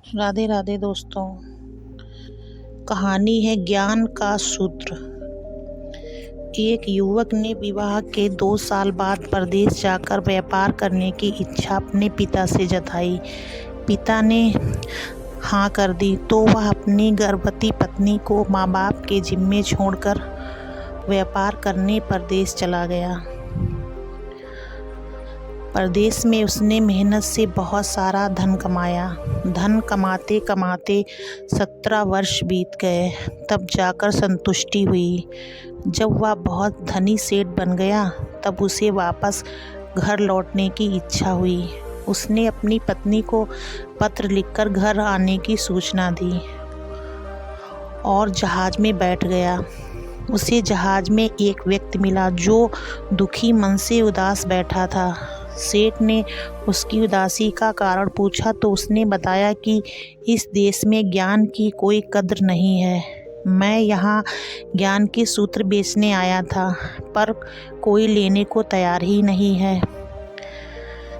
राधे राधे दोस्तों। कहानी है ज्ञान का सूत्र। एक युवक ने विवाह के 2 साल बाद परदेश जाकर व्यापार करने की इच्छा अपने पिता से जताई। पिता ने हाँ कर दी तो वह अपनी गर्भवती पत्नी को माँ बाप के जिम्मे छोड़कर व्यापार करने परदेश चला गया। परदेश में उसने मेहनत से बहुत सारा धन कमाया। धन कमाते कमाते 17 वर्ष बीत गए, तब जाकर संतुष्टि हुई। जब वह बहुत धनी सेठ बन गया तब उसे वापस घर लौटने की इच्छा हुई। उसने अपनी पत्नी को पत्र लिखकर घर आने की सूचना दी और जहाज में बैठ गया। उसे जहाज में एक व्यक्ति मिला जो दुखी मन से उदास बैठा था। सेठ ने उसकी उदासी का कारण पूछा तो उसने बताया कि इस देश में ज्ञान की कोई कद्र नहीं है। मैं यहाँ ज्ञान के सूत्र बेचने आया था, पर कोई लेने को तैयार ही नहीं है।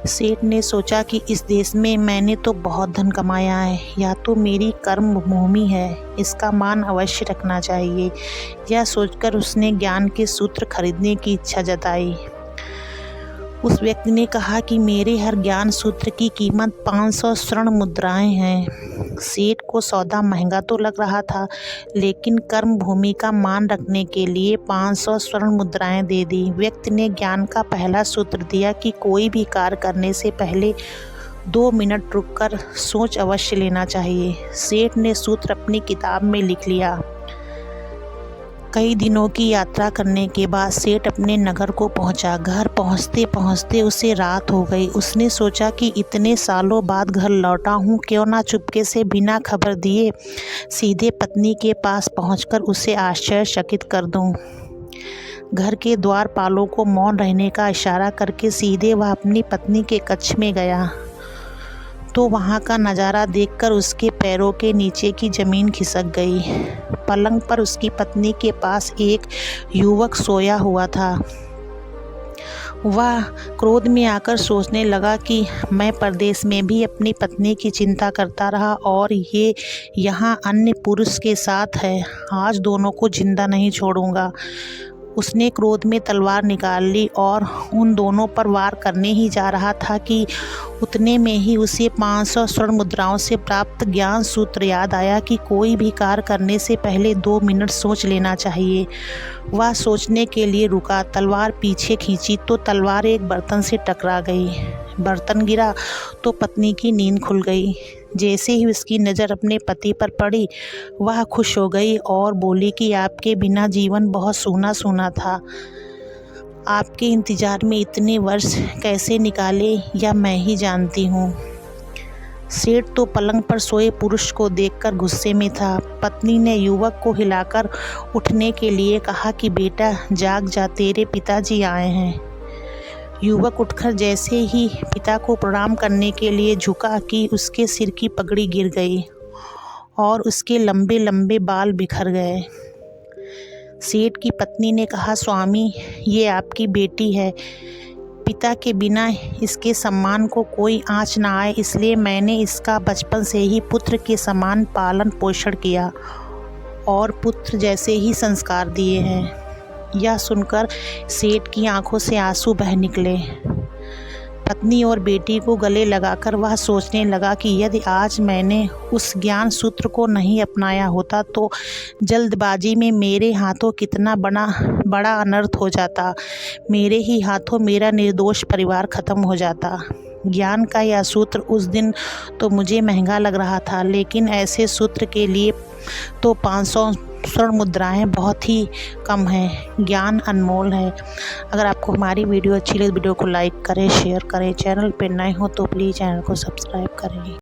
सेठ ने सोचा कि इस देश में मैंने तो बहुत धन कमाया है, या तो मेरी कर्म भूमि है, इसका मान अवश्य रखना चाहिए। यह सोचकर उसने ज्ञान के सूत्र खरीदने की इच्छा जताई। उस व्यक्ति ने कहा कि मेरे हर ज्ञान सूत्र की कीमत 500 स्वर्ण मुद्राएं हैं। सेठ को सौदा महंगा तो लग रहा था, लेकिन कर्म भूमि का मान रखने के लिए 500 स्वर्ण मुद्राएं दे दी। व्यक्ति ने ज्ञान का पहला सूत्र दिया कि कोई भी कार्य करने से पहले 2 मिनट रुककर सोच अवश्य लेना चाहिए। सेठ ने सूत्र अपनी किताब में लिख लिया। कई दिनों की यात्रा करने के बाद सेठ अपने नगर को पहुंचा। घर पहुंचते पहुंचते उसे रात हो गई। उसने सोचा कि इतने सालों बाद घर लौटा हूं, क्यों ना चुपके से बिना खबर दिए सीधे पत्नी के पास पहुंचकर उसे आश्चर्यचकित कर दूं। घर के द्वारपालों को मौन रहने का इशारा करके सीधे वह अपनी पत्नी के कक्ष में गया तो वहां का नज़ारा देखकर उसके पैरों के नीचे की ज़मीन खिसक गई। पलंग पर उसकी पत्नी के पास एक युवक सोया हुआ था। वह क्रोध में आकर सोचने लगा कि मैं परदेश में भी अपनी पत्नी की चिंता करता रहा और ये यहाँ अन्य पुरुष के साथ है। आज दोनों को जिंदा नहीं छोड़ूंगा। उसने क्रोध में तलवार निकाल ली और उन दोनों पर वार करने ही जा रहा था कि उतने में ही उसे 500 स्वर्ण मुद्राओं से प्राप्त ज्ञान सूत्र याद आया कि कोई भी कार्य करने से पहले 2 मिनट सोच लेना चाहिए। वह सोचने के लिए रुका, तलवार पीछे खींची तो तलवार एक बर्तन से टकरा गई। बर्तन गिरा तो पत्नी की नींद खुल गई। जैसे ही उसकी नज़र अपने पति पर पड़ी, वह खुश हो गई और बोली कि आपके बिना जीवन बहुत सूना सूना था। आपके इंतज़ार में इतने वर्ष कैसे निकाले यह मैं ही जानती हूँ। सेठ तो पलंग पर सोए पुरुष को देखकर गुस्से में था। पत्नी ने युवक को हिलाकर उठने के लिए कहा कि बेटा जाग जा, तेरे पिताजी आए हैं। युवक उठकर जैसे ही पिता को प्रणाम करने के लिए झुका कि उसके सिर की पगड़ी गिर गई और उसके लंबे लंबे बाल बिखर गए। सेठ की पत्नी ने कहा, स्वामी ये आपकी बेटी है, पिता के बिना इसके सम्मान को कोई आँच ना आए, इसलिए मैंने इसका बचपन से ही पुत्र के समान पालन पोषण किया और पुत्र जैसे ही संस्कार दिए हैं। यह सुनकर सेठ की आंखों से आंसू बह निकले। पत्नी और बेटी को गले लगाकर वह सोचने लगा कि यदि आज मैंने उस ज्ञान सूत्र को नहीं अपनाया होता तो जल्दबाजी में मेरे हाथों कितना बड़ा अनर्थ हो जाता। मेरे ही हाथों मेरा निर्दोष परिवार खत्म हो जाता। ज्ञान का यह सूत्र उस दिन तो मुझे महंगा लग रहा था, लेकिन ऐसे सूत्र के लिए तो 500 स्वर्ण मुद्राएं बहुत ही कम हैं। ज्ञान अनमोल है। अगर आपको हमारी वीडियो अच्छी लगे, वीडियो को लाइक करें, शेयर करें। चैनल पर नए हो तो प्लीज़ चैनल को सब्सक्राइब करें।